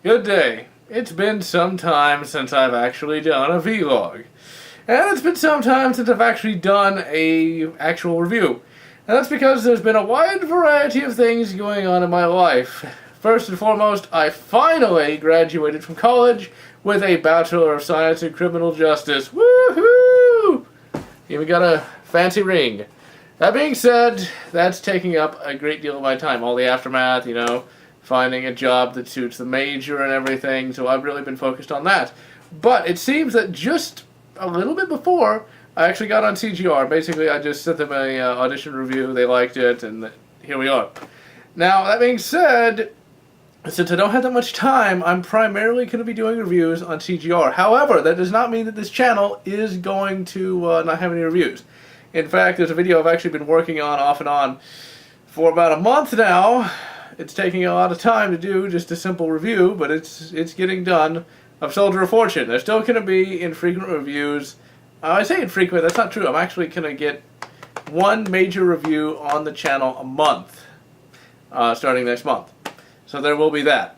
Good day. It's been some time since I've actually done a vlog. And it's been some time since I've actually done a actual review. And that's because there's been a wide variety of things going on in my life. First and foremost, I finally graduated from college with a Bachelor of Science in Criminal Justice. Woohoo! Even got a fancy ring. That being said, that's taking up a great deal of my time. All the aftermath, finding a job that suits the major and everything, so I've really been focused on that. But it seems that just a little bit before, I actually got on CGR. Basically, I just sent them a audition review, they liked it, and here we are. Now, that being said, since I don't have that much time, I'm primarily going to be doing reviews on CGR. However, that does not mean that this channel is going to not have any reviews. In fact, there's a video I've actually been working on off and on for about a month now. It's taking a lot of time to do just a simple review, but it's getting done. Of Soldier of Fortune. They're still going to be infrequent reviews. I say infrequent, that's not true. I'm actually going to get one major review on the channel a month, starting next month. So there will be that.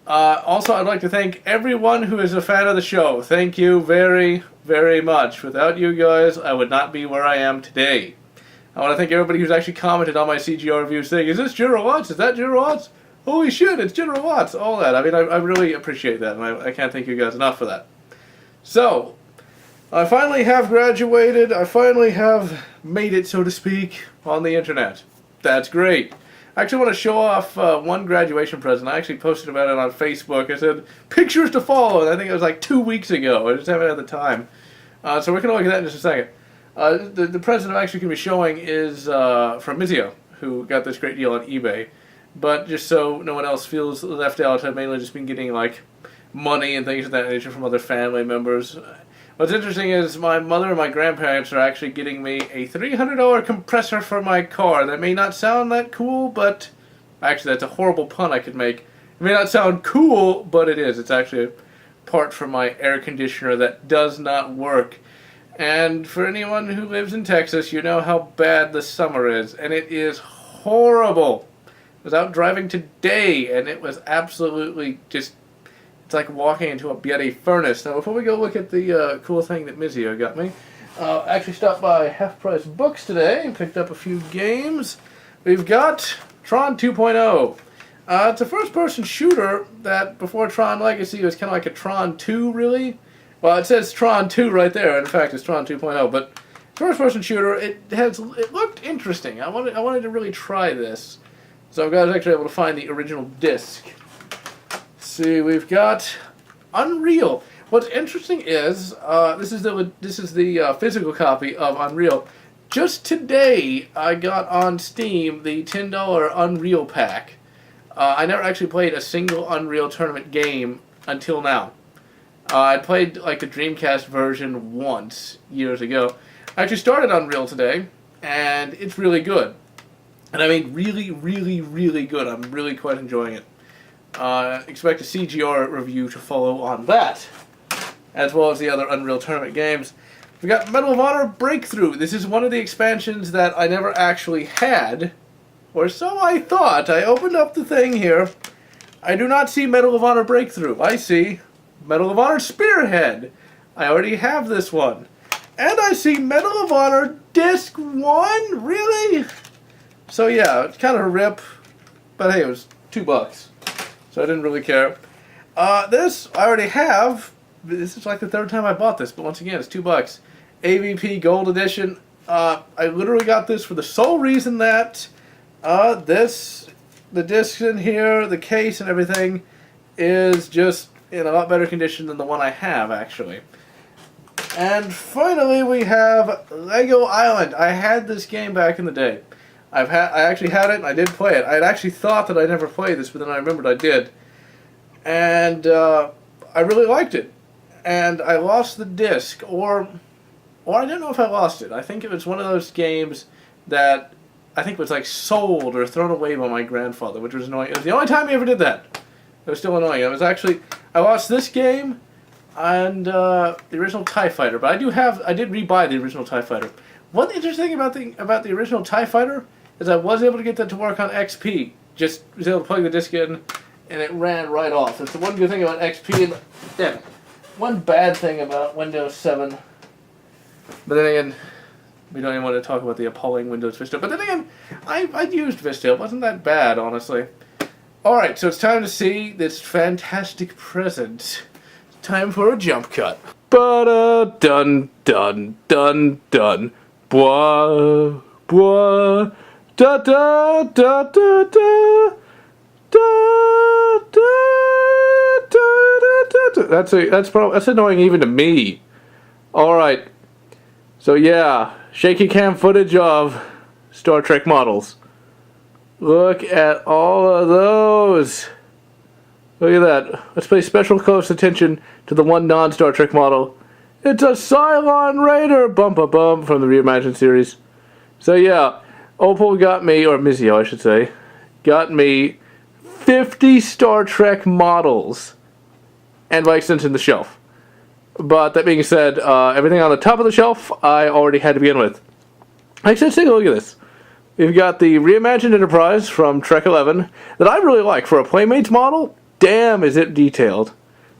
Also, I'd like to thank everyone who is a fan of the show. Thank you very, very much. Without you guys, I would not be where I am today. I want to thank everybody who's actually commented on my CGR reviews saying, is this General Watts? Is that General Watts? Holy shit, it's General Watts. All that. I mean, I really appreciate that, and I can't thank you guys enough for that. So, I finally have graduated. I finally have made it, so to speak, on the internet. That's great. I actually want to show off one graduation present. I actually posted about it on Facebook. I said, pictures to follow, and I think it was like 2 weeks ago. I just haven't had the time. So we're going to look at that in just a second. The present I'm actually going to be showing is from Mizio, who got this great deal on eBay. But just so no one else feels left out, I've mainly just been getting like money and things of that nature from other family members. What's interesting is my mother and my grandparents are actually getting me a $300 compressor for my car. That may not sound that cool, but actually that's a horrible pun I could make. It may not sound cool, but it is. It's actually a part from my air conditioner that does not work. And for anyone who lives in Texas, you know how bad the summer is, and it is horrible. I was out driving today, and it was absolutely just, it's like walking into a bloody furnace. Now, before we go look at the cool thing that Mizio got me, actually stopped by Half Price Books today and picked up a few games. We've got Tron 2.0. It's a first-person shooter that before Tron Legacy was kind of like a Tron 2, really. Well, it says Tron 2 right there. In fact, it's Tron 2.0, but first-person shooter, it looked interesting. I wanted to really try this. So I was actually able to find the original disc. Let's see, we've got Unreal. What's interesting is this is the physical copy of Unreal. Just today, I got on Steam the $10 Unreal pack. I never actually played a single Unreal tournament game until now. I played like the Dreamcast version once years ago. I actually started Unreal today, and it's really good. And I mean, really, really, really good. I'm really quite enjoying it. Expect a CGR review to follow on that, as well as the other Unreal Tournament games. We got Medal of Honor Breakthrough. This is one of the expansions that I never actually had, or so I thought. I opened up the thing here. I do not see Medal of Honor Breakthrough. I see Medal of Honor Spearhead. I already have this one. And I see Medal of Honor Disc 1? Really? So yeah, it's kind of a rip, but hey, it was $2, so I didn't really care. This I already have. This is like the third time I bought this, but once again, it's $2. Avp Gold Edition. I literally got this for the sole reason that the discs in here, the case and everything, is just in a lot better condition than the one I have, actually. And finally, we have Lego Island. I had this game back in the day. I actually had it, and I did play it. I had actually thought that I never played this, but then I remembered I did. And I really liked it. And I lost the disc, or I don't know if I lost it. I think it was one of those games that I think was like sold or thrown away by my grandfather, which was annoying. It was the only time he ever did that. It was still annoying. I lost this game and the original TIE Fighter, but I did rebuy the original TIE Fighter. One interesting thing about the original TIE Fighter is I was able to get that to work on XP. Just was able to plug the disc in and it ran right off. That's the one good thing about XP and yeah, one bad thing about Windows 7. But then again, we don't even want to talk about the appalling Windows Vista. But then again, I'd used Vista. It wasn't that bad, honestly. Alright, so it's time to see this fantastic present. Time for a jump cut. Ba-da-dun, dun, dun, dun. Bois, bois, da-da-da-da-da. That's annoying even to me. Alright. So yeah, shaky cam footage of Star Trek models. Look at all of those. Look at that. Let's pay special close attention to the one non-Star Trek model. It's a Cylon Raider! Bump-a-bump from the Reimagined series. So yeah, Opal got me, or Mizio I should say, got me 50 Star Trek models. And by extension the shelf. But that being said, everything on the top of the shelf I already had to begin with. Actually, let's take a look at this. We've got the Reimagined Enterprise from Trek 11 that I really like for a Playmates model. Damn, is it detailed.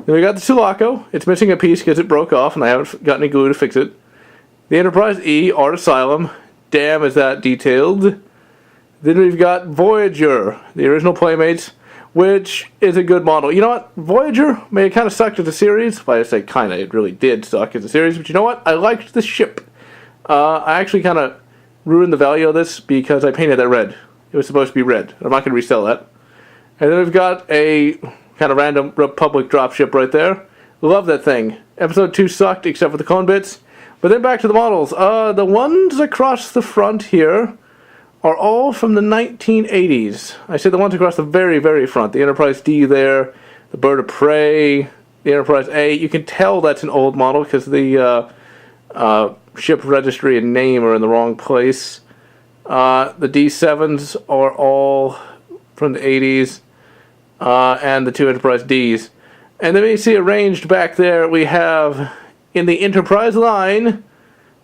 Then we got the Sulaco. It's missing a piece because it broke off and I haven't got any glue to fix it. The Enterprise E, Art Asylum. Damn, is that detailed. Then we've got Voyager, the original Playmates, which is a good model. You know what? Voyager may have kind of sucked as a series. Well, I say kind of, it really did suck as a series. But you know what? I liked the ship. I actually kind of ruined the value of this because I painted that red. It was supposed to be red. I'm not going to resell that. And then we've got a kind of random Republic dropship right there. Love that thing. Episode 2 sucked except for the clone bits. But then back to the models. The ones across the front here are all from the 1980s. I say the ones across the very, very front. The Enterprise D there, the Bird of Prey, the Enterprise A. You can tell that's an old model because the ship registry and name are in the wrong place. The D7s are all from the 80s, and the two Enterprise Ds. And then we see arranged back there, we have in the Enterprise line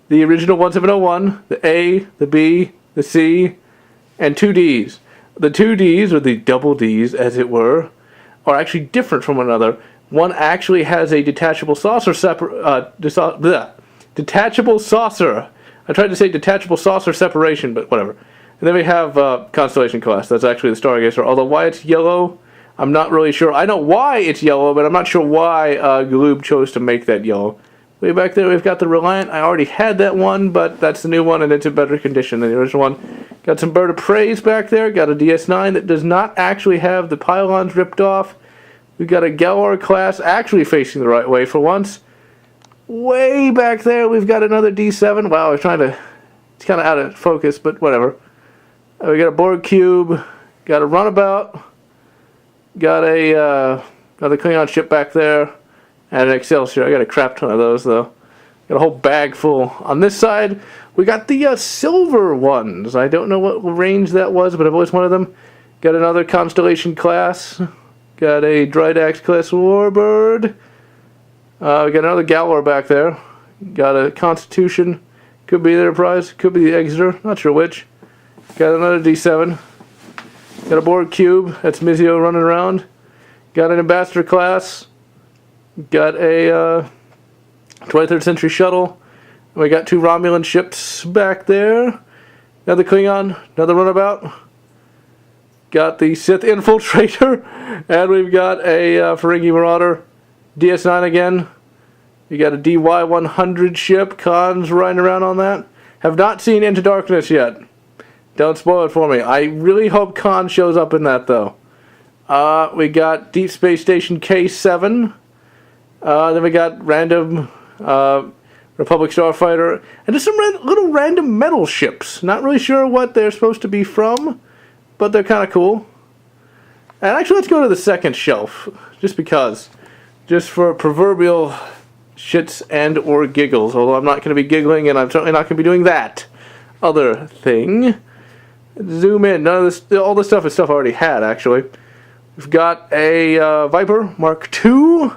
the original 1701, the A, the B, the C, and two Ds. The two Ds, or the double Ds as it were, are actually different from one another. One actually has a detachable saucer detachable saucer. I tried to say detachable saucer separation, but whatever. And then we have Constellation class. That's actually the Stargazer. Although why it's yellow, I'm not really sure. I know why it's yellow, but I'm not sure why Galoob chose to make that yellow. Way back there we've got the Reliant. I already had that one, but that's the new one, and it's in better condition than the original one. Got some Bird of Preys back there. Got a DS9 that does not actually have the pylons ripped off. We've got a Galor class actually facing the right way for once. Way back there we've got another D7. Wow, I was trying to... It's kind of out of focus, but whatever. We got a Borg Cube. Got a Runabout. Got a another Klingon ship back there. And an Excelsior. I got a crap ton of those, though. Got a whole bag full. On this side, we got the silver ones. I don't know what range that was, but I've always wanted them. Got another Constellation class. Got a Drydax class Warbird. We got another Galor back there. Got a Constitution. Could be the Enterprise. Could be the Exeter. Not sure which. Got another D7. Got a Borg Cube. That's Mizio running around. Got an Ambassador class. Got a 23rd Century Shuttle. We got two Romulan ships back there. Another Klingon. Another Runabout. Got the Sith Infiltrator. And we've got a Ferengi Marauder. DS9 again. We got a DY-100 ship. Khan's riding around on that. Have not seen Into Darkness yet. Don't spoil it for me. I really hope Khan shows up in that, though. We got Deep Space Station K7. Then we got random Republic Starfighter. And just some little random metal ships. Not really sure what they're supposed to be from, but they're kind of cool. And actually, let's go to the second shelf. Just because. Just for proverbial shits and or giggles. Although I'm not going to be giggling, and I'm certainly not going to be doing that other thing. Zoom in. None of this, all this stuff is stuff I already had, actually. We've got a Viper Mark II.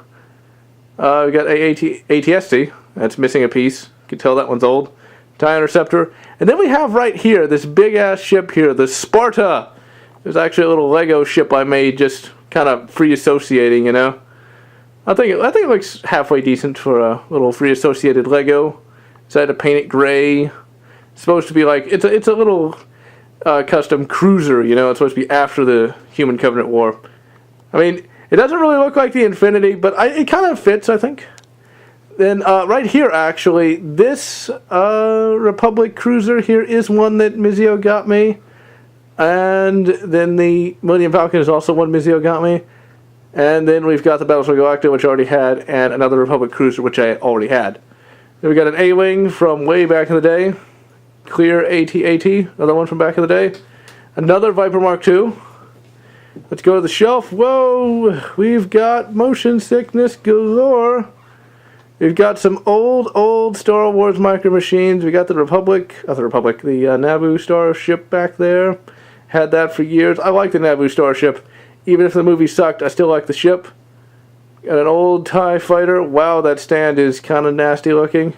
We got a ATST. That's missing a piece. You can tell that one's old. TIE Interceptor. And then we have right here this big ass ship here, the Sparta. There's actually a little Lego ship I made just kind of free associating, you know. I think it looks halfway decent for a little free associated Lego. So I had to paint it gray. It's supposed to be like it's a little custom cruiser, you know. It's supposed to be after the Human Covenant War. I mean, it doesn't really look like the Infinity, but it kind of fits, I think. Then right here, actually, this Republic cruiser here is one that Mizio got me. And then the Millennium Falcon is also one Mizio got me. And then we've got the Battlestar Galactica, which I already had, and another Republic cruiser, which I already had. Then we got an A-Wing from way back in the day. Clear AT-AT, another one from back in the day. Another Viper Mark II. Let's go to the shelf. Whoa! We've got motion sickness galore. We've got some old Star Wars Micro Machines. We got the Naboo Starship back there. Had that for years. I like the Naboo Starship. Even if the movie sucked, I still like the ship. Got an old TIE fighter. Wow, that stand is kind of nasty looking.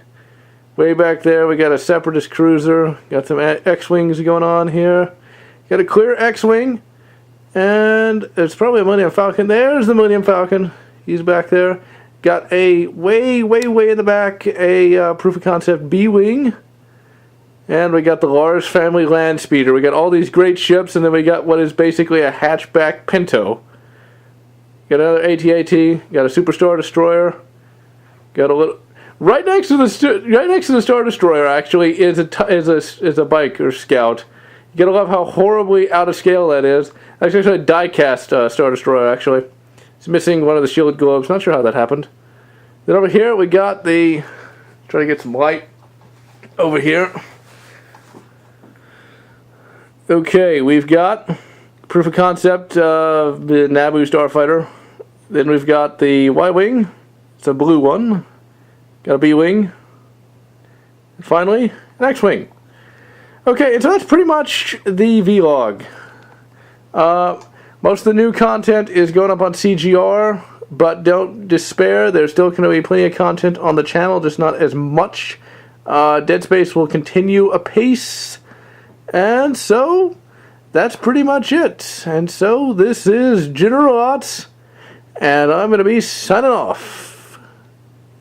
Way back there, we got a Separatist cruiser. Got some X-Wings going on here. Got a clear X-Wing. And it's probably a Millennium Falcon. There's the Millennium Falcon. He's back there. Got a way in the back, a proof of concept B-Wing. And we got the Lars Family Land Speeder. We got all these great ships, and then we got what is basically a hatchback Pinto. Got another AT-AT. Got a Superstar Destroyer. Got a little right next to the Star Destroyer. Actually, is a bike or scout. You gotta love how horribly out of scale that is. That's actually a die-cast Star Destroyer. Actually, it's missing one of the shield globes. Not sure how that happened. Then over here we got the. Try to get some light over here. Okay, we've got proof of concept the Naboo Starfighter. Then we've got the Y-Wing. It's a blue one. Got a B-Wing. And finally, an X-Wing. Okay, and so that's pretty much the vlog. Most of the new content is going up on CGR, but don't despair. There's still going to be plenty of content on the channel, just not as much. Dead Space will continue apace. And so, that's pretty much it. And so, this is General Otts, and I'm going to be signing off.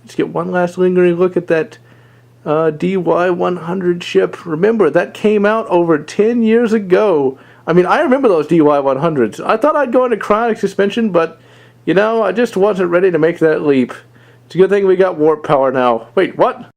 Let's get one last lingering look at that DY-100 ship. Remember, that came out over 10 years ago. I mean, I remember those DY-100s. I thought I'd go into cryonic suspension, but, you know, I just wasn't ready to make that leap. It's a good thing we got warp power now. Wait, what?